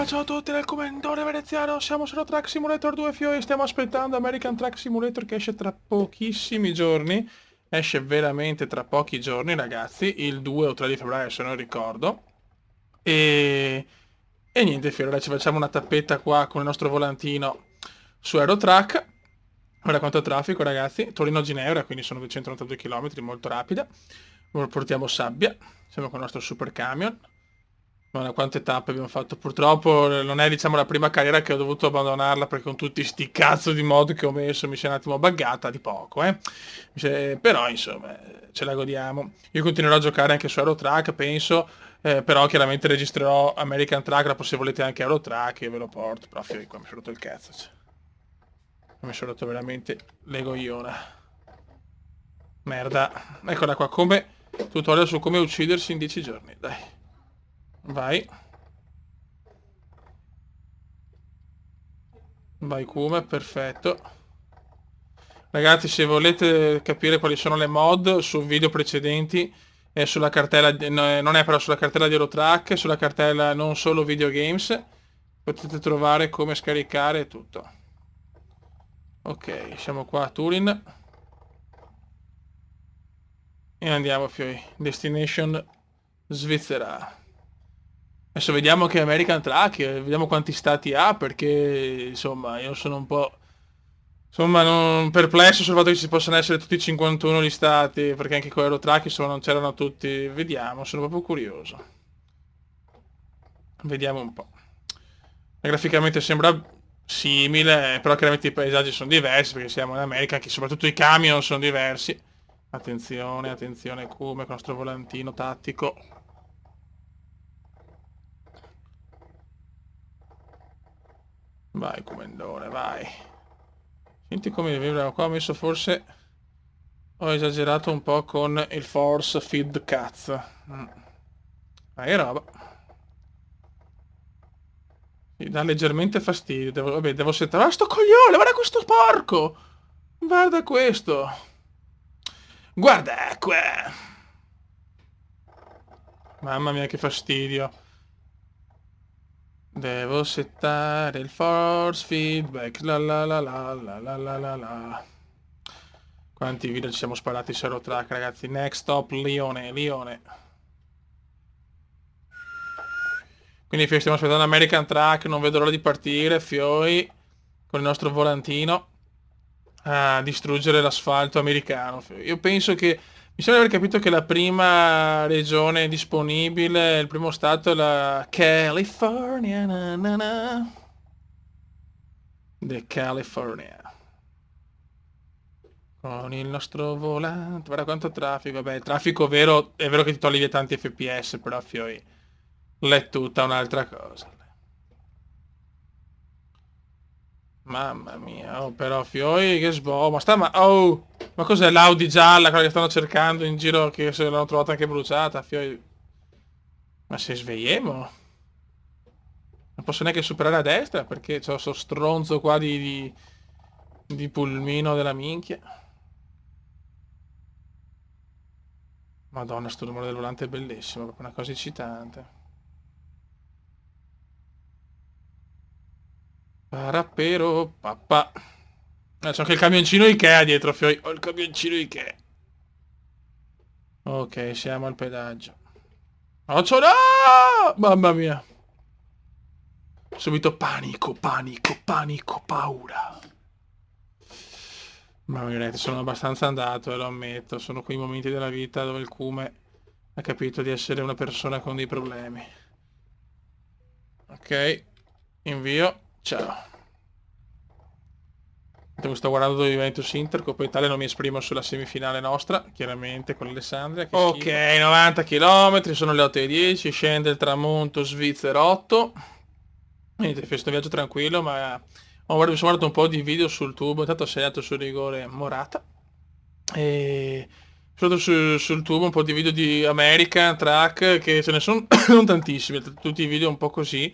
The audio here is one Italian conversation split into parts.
ciao a tutti del commendatore veneziano, siamo su Track Simulator 2 Fiori, stiamo aspettando American Track Simulator che esce tra pochissimi giorni, esce veramente tra pochi giorni ragazzi, il 2 o 3 di febbraio se non ricordo, e, e niente Fiori, ora ci facciamo una tappetta qua con il nostro volantino su Aerotrack, guarda quanto traffico ragazzi, Torino-Ginevra, quindi sono 292 km, molto rapida, portiamo sabbia, siamo con il nostro super camion. Guarda quante tappe abbiamo fatto. Purtroppo non è diciamo la prima carriera che ho dovuto abbandonarla perché con tutti sti cazzo di mod che ho messo mi si è un attimo buggata di poco, eh. Però insomma ce la godiamo. Io continuerò a giocare anche su Eurotrack, penso, però chiaramente registrerò American Track, dopo se volete anche Eurotrack io ve lo porto. Però fio, qua mi sono rotto il cazzo. Cioè. Mi sono rotto veramente l'egoiona. Merda. Eccola qua, come tutorial su come uccidersi in 10 giorni. Dai. Vai. Vai Kuma, perfetto. Ragazzi, se volete capire quali sono le mod su video precedenti, è sulla cartella, non è però sulla cartella di Eurotrack, sulla cartella non solo videogames, potete trovare come scaricare tutto. Ok, siamo qua a Turin. E andiamo, fioi. Destination Svizzera. Adesso vediamo che American Track, vediamo quanti stati ha, perché insomma io sono un po'... Insomma, non perplesso sul fatto che ci possano essere tutti i 51 gli stati, perché anche con Eurotrack insomma non c'erano tutti. Vediamo, sono proprio curioso. Vediamo un po'. Graficamente sembra simile, però chiaramente i paesaggi sono diversi, perché siamo in America, anche soprattutto i camion sono diversi. Attenzione, attenzione, come con il nostro volantino tattico. Vai, comandone, vai. Senti come vibra qua, ho messo forse... Ho esagerato un po' con il force feed cazzo. Ma che roba. Mi dà leggermente fastidio. Vabbè, devo settare... Ah, sto coglione! Guarda questo porco! Guarda questo! Guarda qua! Mamma mia che fastidio. Devo settare il force feedback. La la la la la la la la la. Quanti video ci siamo sparati su Aerotrack, ragazzi. Next stop, Lione, Lione. Quindi stiamo aspettando American Track, non vedo l'ora di partire, Fioi, con il nostro volantino, a distruggere l'asfalto americano. Io penso che, mi sembra di aver capito che la prima regione disponibile, il primo stato è la California, na na na. The California. Con il nostro volante, guarda quanto traffico, vabbè, il traffico vero, è vero che ti toglie via tanti FPS, però Fioi, l'è tutta un'altra cosa. Mamma mia, oh, però Fioi che sbo, oh, ma cos'è l'Audi gialla, quella che stanno cercando in giro, che se l'hanno trovata anche bruciata, Fioi, ma se svegliemo? Non posso neanche superare a destra, perché c'ho sto stronzo qua di pulmino della minchia. Madonna, sto rumore del volante è bellissimo, proprio una cosa eccitante. Parapero, papà. C'è anche il camioncino Ikea dietro, Fioi, ho il camioncino Ikea. Ok, siamo al pedaggio. Occhio, no! Mamma mia. Subito panico, panico, panico, paura. Mamma mia, sono abbastanza andato, lo ammetto. Sono quei momenti della vita dove il cume ha capito di essere una persona con dei problemi. Ok, invio, ciao. Sto guardando Juventus Inter, Coppa Italia, non mi esprimo sulla semifinale nostra, chiaramente con Alessandria. Che ok, schifo. 90 km, sono le 8:10, scende il tramonto svizzerotto. Niente, questo viaggio tranquillo, ma mi sono guardato un po' di video sul tubo, intanto ho segnato sul rigore Morata. E sul tubo un po' di video di American Track, che ce ne sono non tantissimi, tutti i video un po' così.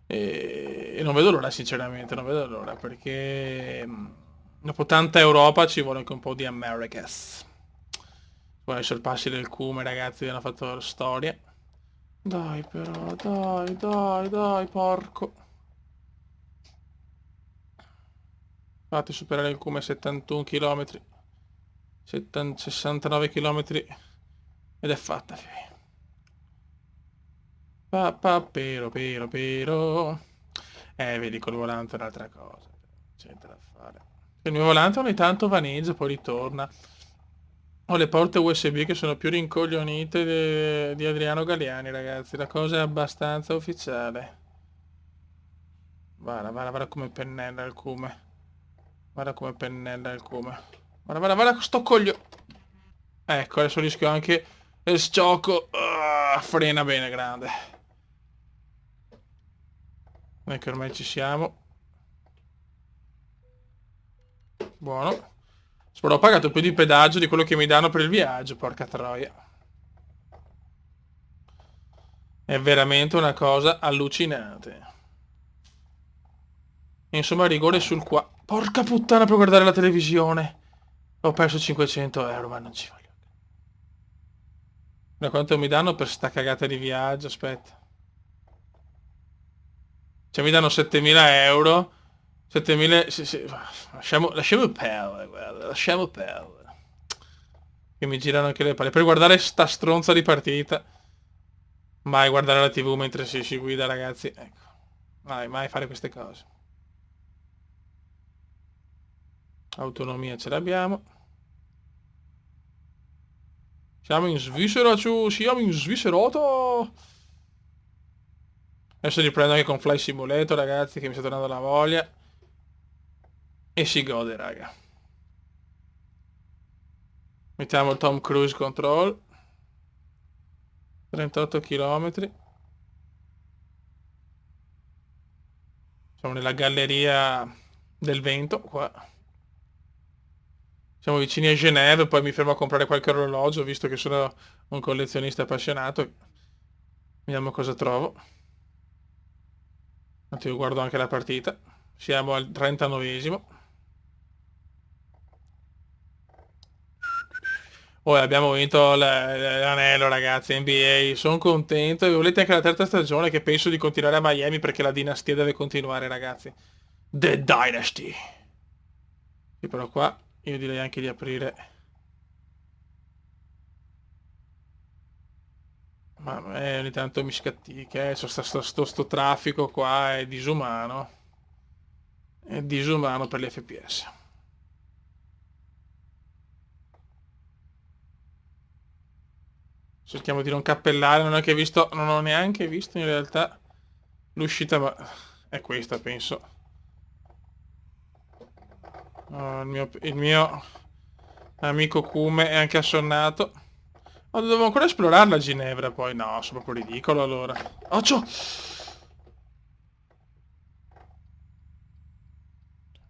E non vedo l'ora sinceramente, non vedo l'ora, perché dopo tanta Europa ci vuole anche un po' di Americas. Poi i sorpassi del Cume, ragazzi, hanno fatto storia. Dai però, dai, porco. Fate superare il Cume 71 km. 69 km. Ed è fatta, figli. Pero. Vedi, col volante è un'altra cosa. C'è niente da fare. Il mio volante ogni tanto vaneggia, poi ritorna. Ho le porte USB che sono più rincoglionite di Adriano Galliani, ragazzi. La cosa è abbastanza ufficiale. Guarda come pennella il Cume. Guarda come pennella il Cume. Guarda sto coglio. Ecco, adesso rischio anche il sciocco. Frena bene, grande. Noi che ormai ci siamo. Buono. Spero ho pagato più di pedaggio di quello che mi danno per il viaggio, porca troia. È veramente una cosa allucinante. Insomma, rigore sul qua. Porca puttana, per guardare la televisione. Ho perso 500 euro, ma non ci voglio. Da quanto mi danno per sta cagata di viaggio? Aspetta. Cioè mi danno 7000 euro. 7000... Sì. Lasciamo perdere, guarda. Lasciamo perdere. Che mi girano anche le palle. Per guardare sta stronza di partita. Mai guardare la TV mentre si guida, ragazzi. Ecco. Mai fare queste cose. Autonomia ce l'abbiamo. Siamo in Svizzera, siamo in Sviscerota. Adesso riprendo anche con Fly Simulator, ragazzi, che mi sta tornando la voglia. E si gode, raga. Mettiamo il Tom Cruise Control. 38 km. Siamo nella galleria del vento, qua. Siamo vicini a Genève, poi mi fermo a comprare qualche orologio, visto che sono un collezionista appassionato. Vediamo cosa trovo. Io guardo anche la partita. Siamo al 39esimo. Oh, abbiamo vinto l'anello, ragazzi, NBA. Sono contento. E volete anche la terza stagione, che penso di continuare a Miami perché la dinastia deve continuare, ragazzi. The Dynasty. Sì, però qua io direi anche di aprire. Ma ogni tanto mi scattica, sto traffico qua è disumano. È disumano per gli FPS. Cerchiamo di non cappellare, non ho neanche visto in realtà l'uscita, ma è questa, penso. Oh, il mio amico Kume è anche assonnato. Ma dovevo ancora esplorarla a Ginevra, poi no, sono proprio ridicolo allora. Occhio!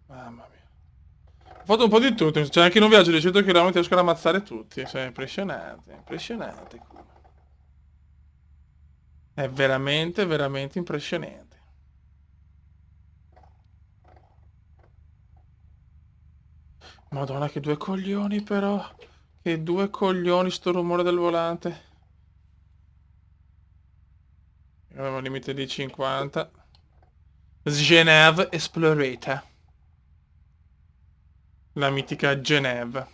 Mamma mia. Ho fatto un po' di tutto, c'è anche in un viaggio di 100 km riesco ad ammazzare tutti. Cioè, impressionante. È veramente impressionante. Madonna, che due coglioni però. Che due coglioni sto rumore del volante. Avevo un limite di 50. Genève esplorata. La mitica Genève.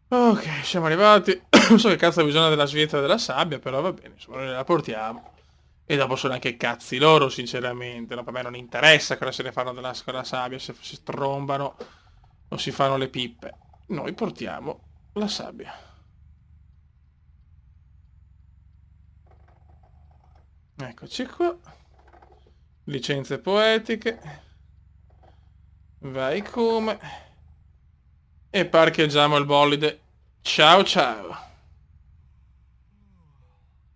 Ok, siamo arrivati. Non so che cazzo ha bisogno della Svizzera della sabbia, però va bene, insomma, noi la portiamo. E dopo sono anche cazzi loro, sinceramente. No, per me non interessa cosa se ne fanno con la sabbia, se si strombano o si fanno le pippe. Noi portiamo la sabbia. Eccoci qua. Licenze poetiche. Vai come. E parcheggiamo il bolide. Ciao ciao.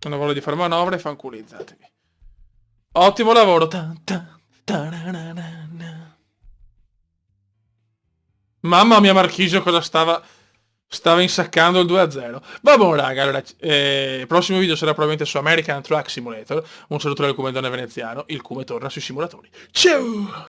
Non ho voglia di fare manovre, fanculizzatevi. Ottimo lavoro. Mamma mia, Marchisio cosa stava insaccando il 2-0. Va buon raga, allora, il prossimo video sarà probabilmente su American Truck Simulator. Un saluto dal Comandone veneziano, il Cume torna sui simulatori. Ciao!